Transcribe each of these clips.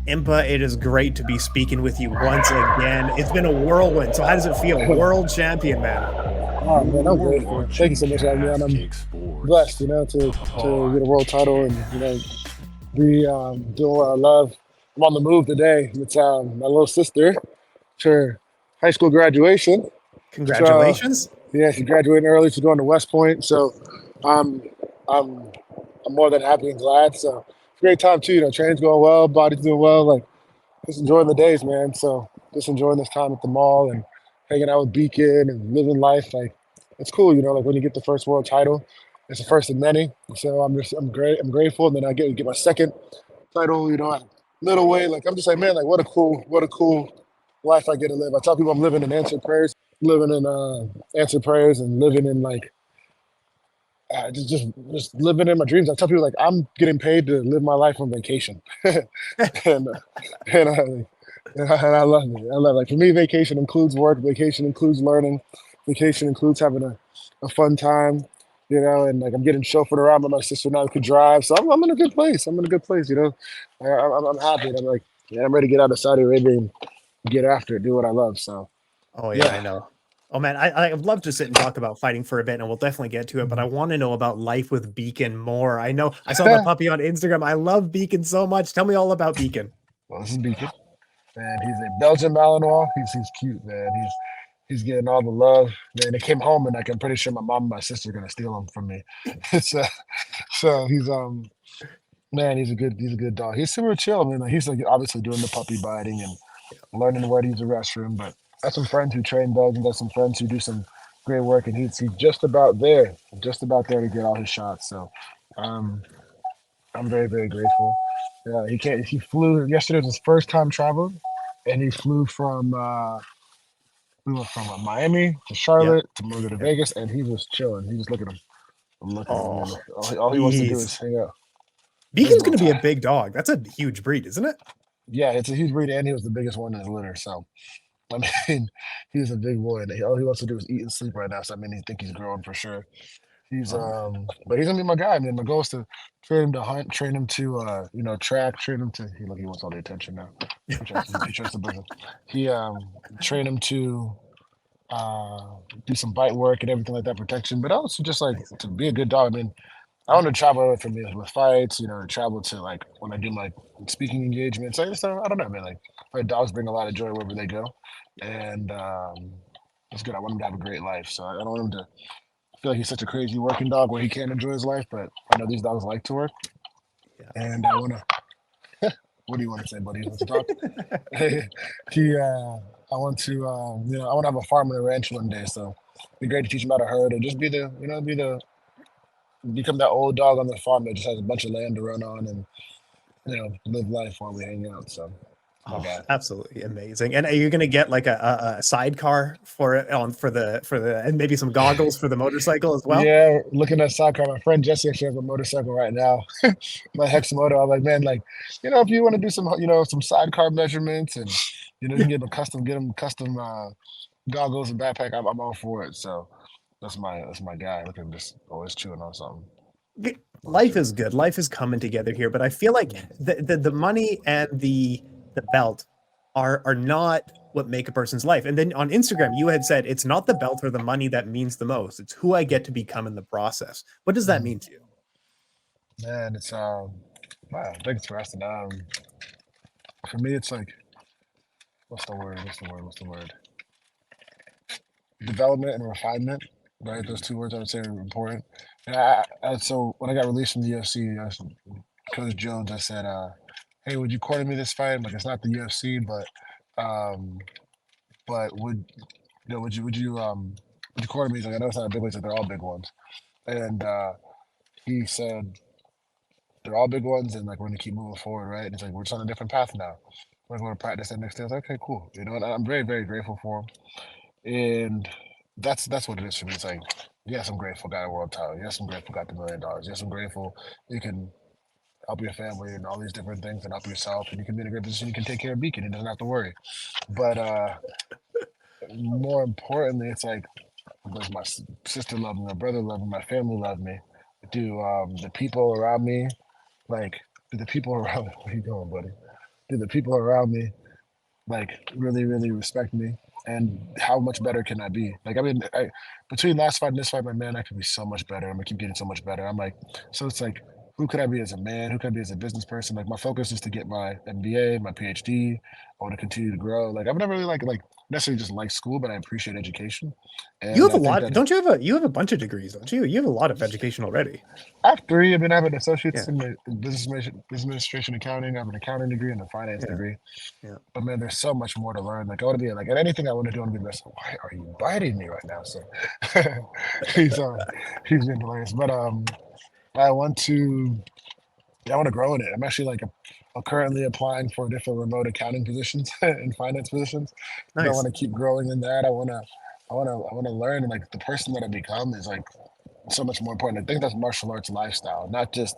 Impa, it is great to be speaking with you once again. It's been a whirlwind. So how does it feel? World champion, man. Oh man, I'm grateful. Thank you so much for having me on. I'm blessed, to get a world title and be doing what I love. I'm on the move today with my little sister to her high school graduation. So Congratulations. yeah, she's graduating early. She's going to West Point. So um, I'm I'm more than happy and glad. So it's a great time too. Training's going well, body's doing well. Like just enjoying the days, man. So just enjoying this time at the mall and hanging out with Beacon and living life. Like it's cool, like when you get the first world title, it's the first of many. So I'm great. I'm grateful. And then I get my second title, at middleweight. Like I'm just like, man, like what a cool life I get to live. I tell people I'm living in answered prayers, living in answered prayers, and living in like just living in my dreams. I tell people like I'm getting paid to live my life on vacation, and and I love it. I love it. Like for me, vacation includes work. Vacation includes learning. Vacation includes having a fun time. And like I'm getting chauffeured around by my sister now who could drive. So I'm in a good place. I'm in a good place. I'm happy. And I'm like, yeah, I'm ready to get out of Saudi Arabia and get after it, do what I love. So Oh yeah, I yeah. know. Oh man, I'd love to sit and talk about fighting for a bit, and we'll definitely get to it. But I Mhm. want to know about life with Beacon more. I know I saw the puppy on Instagram. I love Beacon so much. Tell me all about Beacon. Well, this is Beacon, and he's a Belgian Malinois. He's cute, man. He's getting all the love. Man, they came home, and like I'm pretty sure my mom and my sister are gonna steal him from me. so so he's man, he's a good dog. He's super chill. I mean, like, he's like obviously doing the puppy biting and learning where to use the restroom. But I have some friends who train dogs and got some friends who do some great work, and he's just about there to get all his shots. So um, I'm very very grateful. Yeah, he flew yesterday. Was his first time traveling, and he flew from we went from Miami to Yep. Charlotte to go to Yep. Vegas, and he was chilling. He just look at him. I'm looking at him. Oh, Man. All he wants to do jeez. is hang out. Big Beacon's little going to be a tie. big dog. That's a huge breed, isn't it? Yeah, it's a huge breed, and he was the biggest one in his litter. So I mean, he's a big boy, and all he wants to do is eat and sleep right now. So I mean, he think he's growing for sure. Oh, But he's gonna be my guy. I mean, my goal is to train him to hunt, train him to track, train him to. He wants all the attention now. He tries to bring him. He train him to uh do some bite work and everything like that, protection. But also just like nice. to be a good dog. I mean, I want to travel for me with fights. Travel to like when I do my speaking engagements. I don't know, man. Like my dogs bring a lot of joy wherever they go, and it's good. I want him to have a great life. So I don't want him to feel like he's such a crazy working dog where he can't enjoy his life. But I know these dogs like to work, Yeah. and I want to. What do you want to say, buddy? Let's talk. he, I want to, I want to have a farm and a ranch one day. So it'd be great to teach him how to herd and just become that old dog on the farm that just has a bunch of land to run on and live life while we hang out. So my Oh, guy. absolutely amazing. And are you going to get like a sidecar for it on for the and maybe some goggles for the motorcycle as well? Yeah, looking at sidecar. My friend Jesse actually has a motorcycle right now. My Hexamoto. I'm like, man, like, if you want to do some sidecar measurements and you can get him custom goggles and backpack. I'm all for it. So that's my guy. Look at him just always chewing on something. Always Life chewing. is good. Life is coming together here, but I feel like Mm. the money and the belt are not what make a person's life. And then on Instagram, you had said it's not the belt or the money that means the most. It's who I get to become in the process. What does that Mhm. mean to you? Man, it's wow. Thanks for asking. For me, it's like what's the word? What's the word? What's the word? Development and refinement, right? Those two words I would say are important. And so when I got released from the UFC, Coach Jones, I said, "Hey, would you corner me this fight?" I'm like, it's not the UFC, um, but would you corner me? He's like, I know it's not a big one, so they're all big ones. And he said, they're all big ones, and like we're gonna keep moving forward, right? And it's like we're just on a different path now. We're going to practice that next day. I was like, okay, cool. And I'm very, very grateful for him. And that's what it is for me. It's like, yes, I'm grateful got a world title. Yes, I'm grateful got the $1 million. Yes, I'm grateful you can help your family and all these different things and help yourself and you can be in a great position. You can take care of Beacon and doesn't have to worry. But more importantly, it's like, does my sister love me? My brother love me? My family love me? Do the people around me like? Do the people around me? Where you going, buddy? do the people around me like really, really respect me? And how much better can I be? Like, I mean, between last fight and this fight, my man, I could be so much better. I'm gonna keep getting so much better. I'm like, so it's like, who could I be as a man? Who could I be as a business person? Like, my focus is to get my MBA, my PhD. I want to continue to grow. Like, I've never really like necessarily just liked school, but I appreciate education, You and have a I think lot, that don't you have a bunch of degrees, don't you? You have a lot of education already. I have three. I mean, I have an Yeah, associate's in business administration accounting. I have an accounting degree and a finance yeah, degree. yeah. But man, there's so much more to learn. Like I want to be like at anything I want to do, I want to be the best. Why are you biting me right now, sir? he's uh he's been hilarious. But I want to I want to grow in it. I'm actually like I'm currently applying for different remote accounting positions and finance positions because I Nice. want to keep growing in that. I want to learn, and like the person that I become is like so much more important. I think that's martial arts lifestyle, not just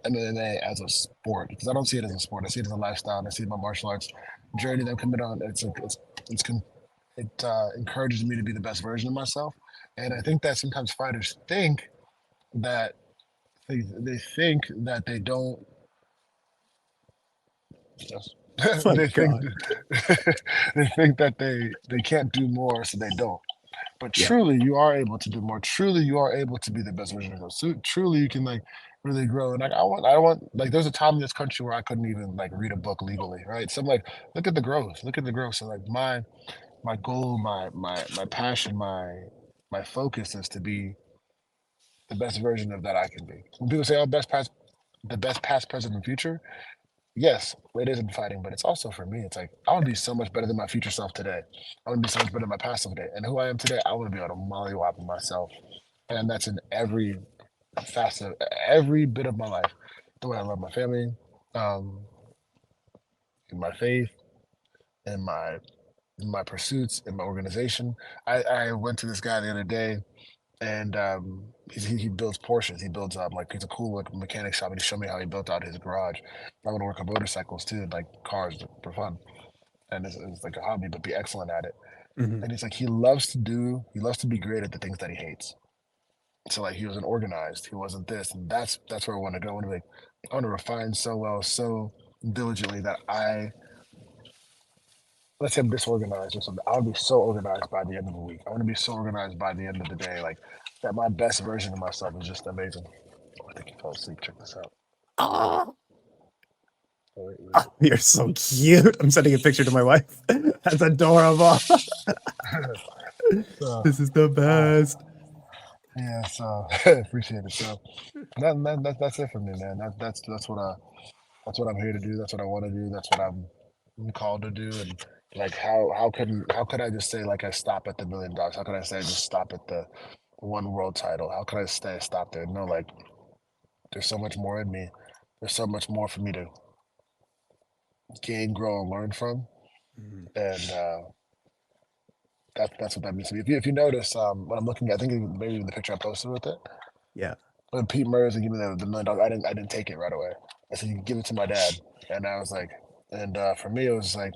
MMA as a sport, because I don't see it as a sport. I see it as a lifestyle, and I see my martial arts journey that I'm coming on. It's it encourages me to be the best version of myself, and I think that sometimes fighters think that they think that they don't. Yes. Oh my they think God. they think that they can't do more, so they don't. But Yeah. truly, you are able to do more. Truly, you are able to be the best version of yourself. So, truly, you can like really grow. And like I want like there's a time in this country where I couldn't even like read a book legally, right? So I'm like, look at the growth. Look at the growth. So like my goal, my passion, my focus is to be the best version of that I can be. When people say, "Oh, the best past, present, and future," yes, it is in fighting, but it's also for me. It's like I want to be so much better than my future self today. I want to be so much better than my past self today. And who I am today, I want to be able to mollywop myself. And that's in every facet, every bit of my life. The way I love my family, um, in my faith, in my pursuits, in my organization. I went to this guy the other day, and he builds Porsches. He builds like he's a cool like mechanic shop. And he showed me how he built out his garage. I want to work on motorcycles too, like cars for fun, and it's like a hobby, but be excellent at it. Mhm. And he's like he loves to be great at the things that he hates. So like he wasn't organized, he wasn't this, and that's where I want to go. I want to be like, I want to refine so well, so diligently that let's say I'm disorganized or something. I want to be so organized by the end of the week. I want to be so organized by the end of the day, like that. My best version of myself is just amazing. Oh, I think he fell asleep. Check this out. Oh, Oh, wait. you're so cute. I'm sending a picture to my wife. That's adorable. So, This is the uh, best. yeah, so appreciate it. So that's it for me, man. That's what I'm here to do. That's what I want to do. That's what I'm called to do. And like, how could I just say like I stop at the $1 million? How could I say I just stop at the one world title? How could I stop there? No, like there's so much more in me. There's so much more for me to gain, grow, and learn from. Mhm. And that's what that means to me. If you notice, when I'm looking, I think maybe even the picture I posted with it, Yeah. when Pete Murs gave me the $1 million, I didn't take it right away. I said, "You can give it to my dad," and I was like, and for me, it was like,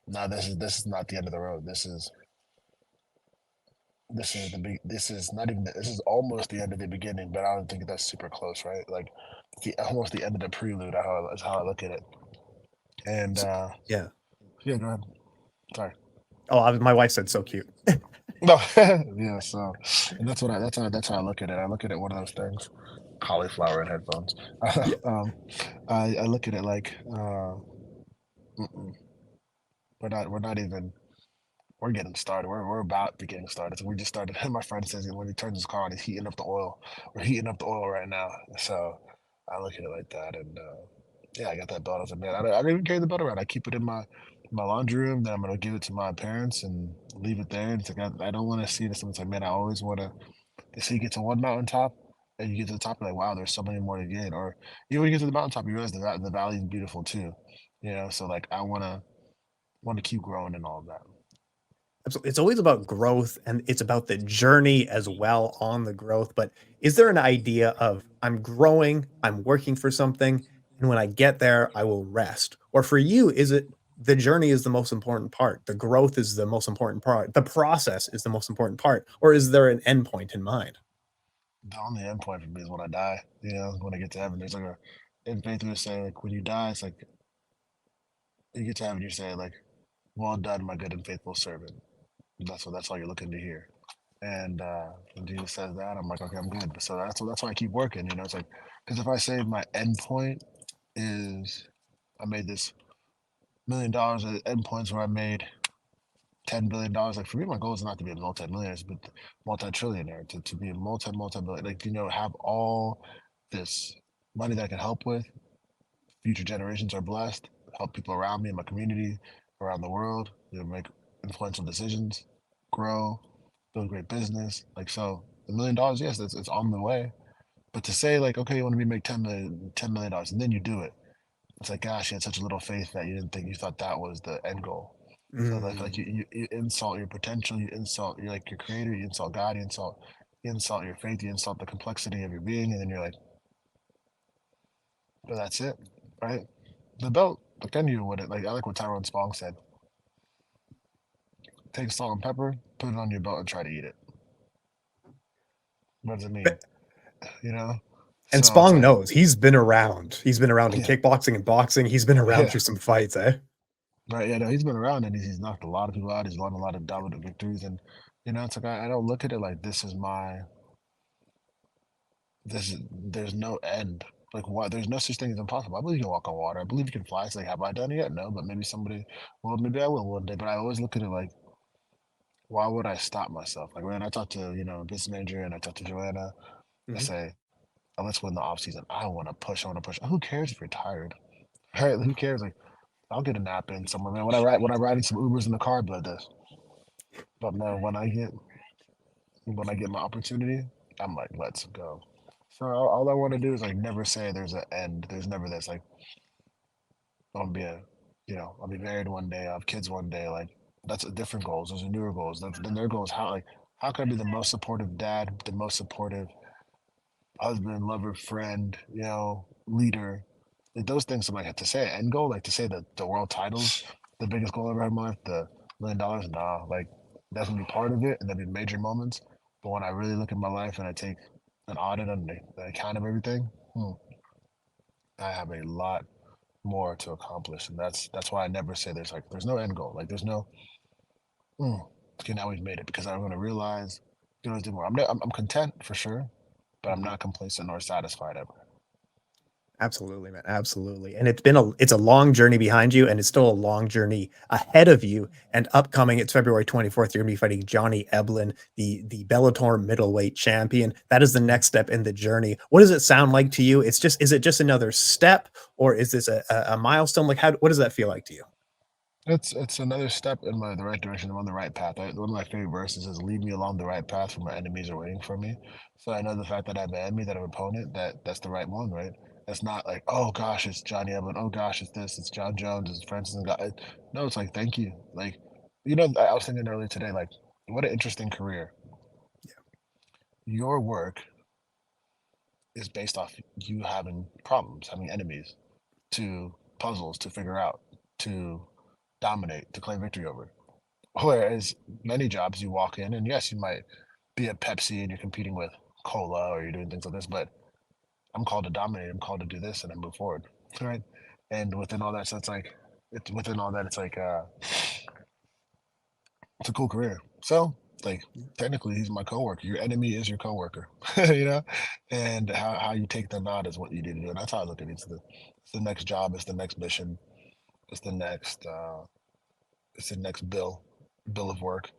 no, this is not the end of the road. This is the big. This is not even. This is almost the end of the beginning, but I don't think that's super close, right? Like, almost the end of the prelude. Is how I look at it. And So, yeah. yeah, go ahead. Sorry. Oh, my wife said so cute. No, yeah. So, and that's how I look at it. I look at it one of those things. Cauliflower and headphones. Yeah. um, I look at it like mm-mm, we're not even we're getting started. We're about to getting started. So we just started. My friend says when he turns his car on, he's heating up the oil. We're heating up the oil right now. So I look at it like that, and yeah, I got that belt as a man. I don't even carry the belt around. I keep it in my laundry room. Then I'm gonna give it to my parents and leave it there. It's like I don't want to see this. It's like man, I always want to see you get to one mountaintop. And you get to the top, you're like, wow, there's so many more to get. Or even when you get to the mountaintop, you realize the valley is beautiful too. You know, so like I wanna keep growing and all of that. Absolutely. It's always about growth and it's about the journey as well on the growth. But is there an idea of I'm growing, I'm working for something, and when I get there, I will rest? Or for you, is it the journey is the most important part? The growth is the most important part. The process is the most important part. Or is there an endpoint in mind? The only end point for me is when I die. You know, when I get to heaven, in faith we say like when you die, it's like you get to heaven, you say like, "Well done, my good and faithful servant." That's all you're looking to hear. And when Jesus says that, I'm like, okay, I'm good. So that's why I keep working. You know, it's like because if I say my end point is I made this $1 million at end points where I made $10 billion. Like for me, my goal is not to be a multi-millionaire, but multi-trillionaire. To be a multi-billion. Like have all this money that I can help with. Future generations are blessed. Help people around me in my community, around the world. Make influential decisions, grow, build great business. Like so, $1 million, yes, it's on the way. But to say like, okay, you want to be make $10 million, and then you do it. It's like, gosh, you had such a little faith that you didn't think you thought that was the end goal. So like Mm. you insult your potential, you insult your creator, you insult God, you insult your faith, you insult the complexity of your being, and then you're like, but that's it, right? The belt, but then you would it like I like what Tyrone Spong said. Take salt and pepper, put it on your belt, and try to eat it. What does it mean? You know? And So it's Spong like, knows he's been around. He's been around in yeah, kickboxing and boxing. He's been around yeah, through some fights, eh? right. Yeah, no, he's been around and he's knocked a lot of people out. He's won a lot of dominant victories, and it's like I don't look at it like this is my this is there's no end. Like what? There's no such thing as impossible. I believe you can walk on water. I believe you can fly. It's like, have I done it yet? No, but maybe somebody. Well, maybe I will one day. But I always look at it like, why would I stop myself? Like when I talk to a business manager and I talk to Joanna, I Mhm. say, oh, let's win the off season. I want to push. I want to push. Who cares if you're tired? Right? Who cares? Like I'll get a nap in somewhere, man. When I ride in some Ubers in the car, but this. But man, when I get my opportunity, I'm like, let's go. So all I want to do is like never say there's an end. There's never this. Like I'm gonna be I'll be married one day. I'll have kids one day. Like that's different goals. Those are newer goals. Then their goals. How can I be the most supportive dad, the most supportive husband, lover, friend, leader? Like those things. I'm like to say an end goal, like to say the world titles, the biggest goal I ever had in my life, the $1 million. Nah, like that's gonna be part of it, and there'll be major moments. But when I really look at my life and I take an audit on the account of everything, I have a lot more to accomplish, and that's why I never say there's no end goal. Like there's no okay, now we've made it because I'm gonna realize you know do more. I'm content for sure, but I'm Mhm. not complacent nor satisfied ever. Absolutely, man. Absolutely. And it's a long journey behind you, and it's still a long journey ahead of you. And upcoming, it's February 24th. You're gonna be fighting Johnny Eblen, the Bellator middleweight champion. That is the next step in the journey. What does it sound like to you? Is it just another step, or is this a milestone? Like what does that feel like to you? It's another step in the right direction. I'm on the right path. One of my favorite verses is "Lead me along the right path, for my enemies are waiting for me." So I know the fact that I have an enemy, that I have an opponent, that's the right one, right? It's not like, oh gosh, it's Johnny Eblen. Oh gosh, it's this. It's John Jones. It's Francis and God. No, it's like thank you. Like, I was thinking earlier today, like, what an interesting career. Your work is based off you having problems, having enemies, to puzzles to figure out, to dominate, to claim victory over. Whereas many jobs you walk in and yes, you might be at Pepsi and you're competing with cola or you're doing things like this, but I'm called to dominate, I'm called to do this and I move forward. Right. And within all that, so it's within all that, it's a cool career. So like technically he's my coworker. Your enemy is your coworker. you know? And how you take them out is what you need to do. And that's how I look at it. It's the next job, it's the next mission, it's the next bill of work.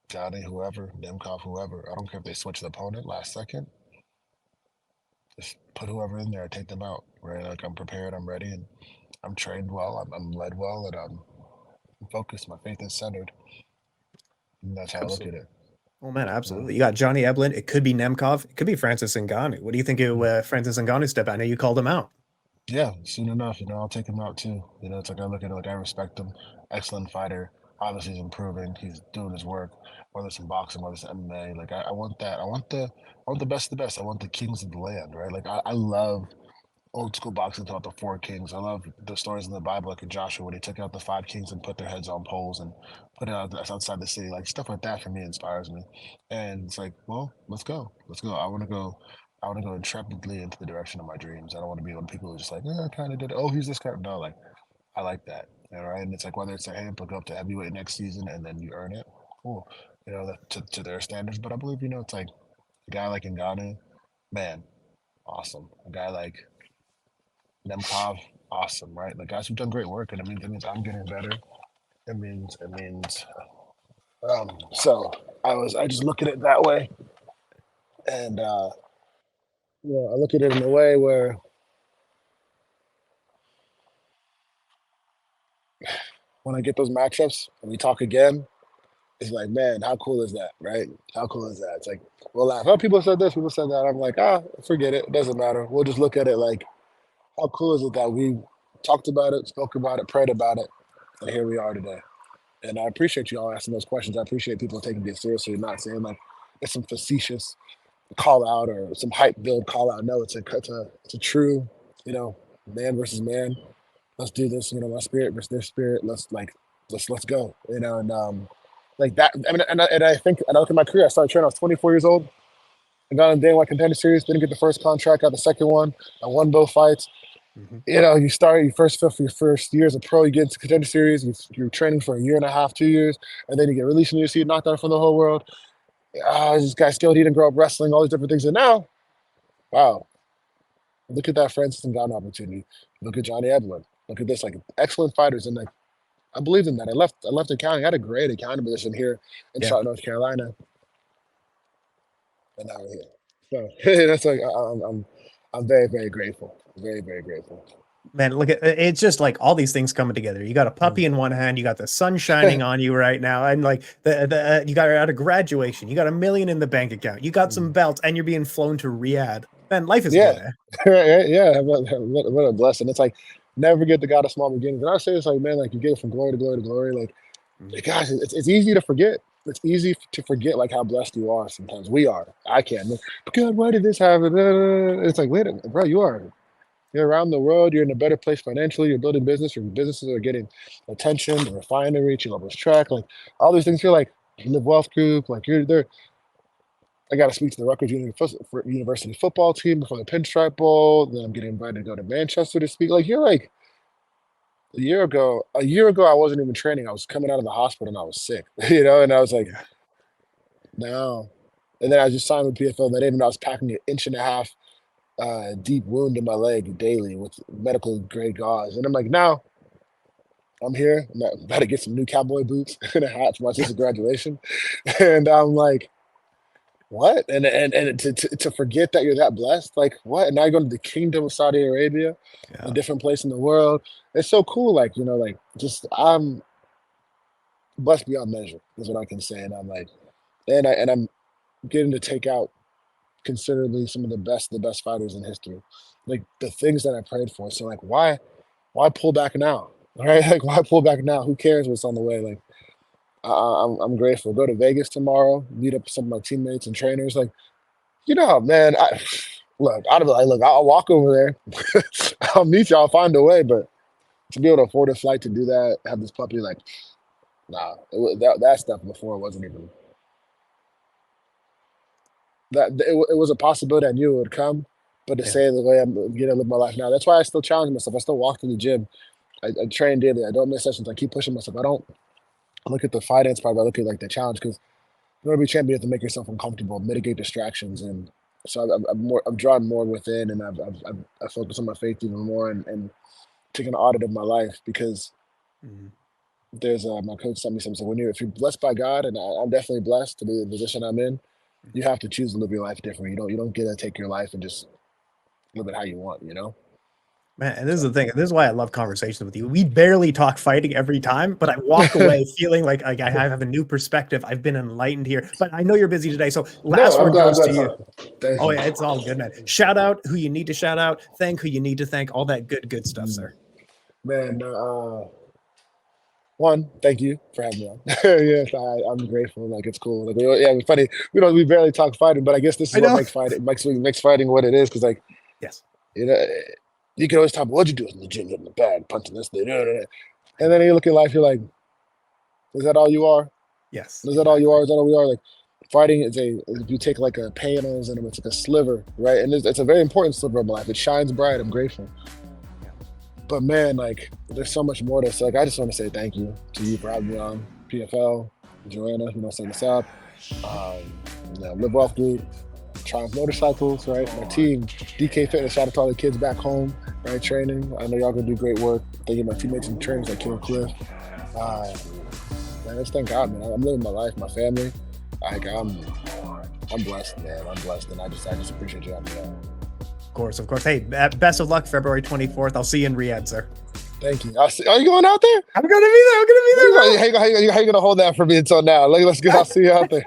Johnny, whoever, Nemkov, whoever. I don't care if they switch the opponent last second. Just put whoever in there, take them out. Right? Like I'm prepared, I'm ready, and I'm trained well. I'm led well, and I'm focused. My faith is centered, and that's how I look at Absolutely. it. Oh man, Uh, absolutely. You got Johnny Eblen. It could be Nemkov. It could be Francis Ngannou. What do you think of Francis Ngannou's step? I know you called him out. yeah, soon enough, I'll take him out too. It's like I look at it like I respect him. Excellent fighter. Obviously, he's improving. He's doing his work. Whether it's in boxing, whether it's MMA, like I want that. I want the best of the best. I want the kings of the land, right? Like I love old school boxing taught the four kings. I love the stories in the Bible, like in Joshua, when he took out the five kings and put their heads on poles and put it out outside the city. Like stuff like that for me inspires me. And it's like, well, let's go. Let's go. I want to go. I want to go intrepidly into the direction of my dreams. I don't want to be one of the people who just like, yeah, I kind of did it. Oh, he's this kind of, no, like, I like that. Right. And it's like, whether it's a hey, go up to heavyweight next season and then you earn it, cool, to their standards. But I believe, it's like a guy like Ngannou, man, awesome. A guy like Nemkov, awesome, right? Like guys who've done great work, and it means I'm getting better. It means. So I just look at it that way, and I look at it in a way where when I get those matchups and we talk again, it's like, man, how cool is that, right? How cool is that? It's like we'll laugh. Oh, people said this, people said that. I'm like, forget it. It doesn't matter. We'll just look at it like, how cool is it that we talked about it, spoke about it, prayed about it, and here we are today. And I appreciate you all asking those questions. I appreciate people taking it seriously, not saying like it's some facetious call out or some hype build call out. No, it's a true, man versus man. Let's do this. My spirit versus their spirit. Let's go. And like that. I mean, and I think, and I look at my career. I started training. I was 24 years old. I got on day one contender series. Didn't get the first contract. Got the second one. I won both fights. Mm-hmm. You first feel for your first year as a pro, you get into contender series, you're training for a year and a half, 2 years, and then you get released from the UFC, knocked out from the whole world. This guy still didn't grow up wrestling, all these different things. And now, wow, look at that Francis Ngannou opportunity. Look at Johnny Eblen. Look at this, like excellent fighters. And like I believed in that. I left accounting. I had a great accounting position here in Charlotte, North Carolina. And now we're here. So that's like I'm very, very grateful. Very, very grateful. Man, look at it's just like all these things coming together. You got a puppy in one hand, you got the sun shining on you right now, and like you got out of graduation, you got $1 million in the bank account, you got some belts, and you're being flown to Riyadh. Man, life is good. Yeah. What a blessing! It's like never forget the God of small beginnings. And I say it's like, man, like you get it from glory to glory to glory. Like, gosh, it's easy to forget. It's easy to forget like how blessed you are. Sometimes we are. I can. Like, God, why did this happen? It's like, wait a minute, bro, you're around the world. You're in a better place financially. You're building business. Your businesses are getting attention. The refinery, Chilabo's track, like all these things. You're like Live Wealth Group. Like you're there. I got to speak to the Rutgers University football team before the Pinstripe Bowl. Then I'm getting invited to go to Manchester to speak. Like you're like a year ago, I wasn't even training. I was coming out of the hospital and I was sick, and I was like, no. And then I just signed with PFL that even I was packing an 1.5 deep wound in my leg daily with medical grade gauze. And I'm like, now I'm here. I'm about to get some new cowboy boots and a hat for my sister's graduation. And I'm like, what? And to forget that you're that blessed, like what? And now you're going to the kingdom of Saudi Arabia, a different place in the world. It's so cool. Like, like just I'm blessed beyond measure is what I can say. And I'm like, and I'm getting to take out considerably some of the best fighters in history. Like the things that I prayed for. So like why pull back now? Right? Like why pull back now? Who cares what's on the way? Like I'm grateful. Go to Vegas tomorrow, meet up with some of my teammates and trainers. Like, man, I'll walk over there. I'll meet you, I'll find a way, but to be able to afford a flight to do that, have this puppy, like, nah, that stuff before wasn't even it was a possibility. I knew it would come, but to say the way I'm gonna live my life now, that's why I still challenge myself. I still walk to the gym. I train daily. I don't miss sessions. I keep pushing myself. I don't look at the finance part. I look at like the challenge because in order to be champion, you have to make yourself uncomfortable, mitigate distractions, and so I'm drawn more within, and I focus on my faith even more, and take an audit of my life because there's my coach sent me something. So if you're blessed by God, and I'm definitely blessed to be in the position I'm in, you have to choose to live your life differently. You don't get to take your life and just live it how you want, Man, and this is the thing. This is why I love conversations with you. We barely talk fighting every time, but I walk away feeling like I have a new perspective. I've been enlightened here. But I know you're busy today, so last word goes to you. Oh yeah, it's all good, man. Shout out who you need to shout out. Thank who you need to thank. All that good stuff, sir. Man, one, thank you for having me on. Yes, I'm grateful. Like it's cool. Like it's funny. We barely talk fighting, but I guess this is what makes fighting what it is. Because like, yes, you can always talk about what you do in the gym, hitting the bag, punching this, and then you look at life. You're like, is that all you are? Yes. Is that all you are? Is that all we are? Like, fighting is if you take like a panels and it's like a sliver, right? And it's a very important sliver of my life. It shines bright. I'm grateful. But man, like there's so much more to say. Like I just want to say thank you to you for having me on PFL, Joanna, setting us up. Live Wealth Group, Triumph Motorcycles, right? My team, DK Fitness, shout out to all the kids back home, right? Training. I know y'all gonna do great work. Thank you, my teammates and trainers like Kim Cliff. Man, just thank God, man. I'm living my life, my family. Like I'm blessed, man. I'm blessed, and I just appreciate you having me on. Of course. Hey, best of luck February 24th. I'll see you in Riyadh, sir. Thank you. Are you going out there? I'm gonna be there. How you gonna hold that for me until now? Let's go. I'll see you out there.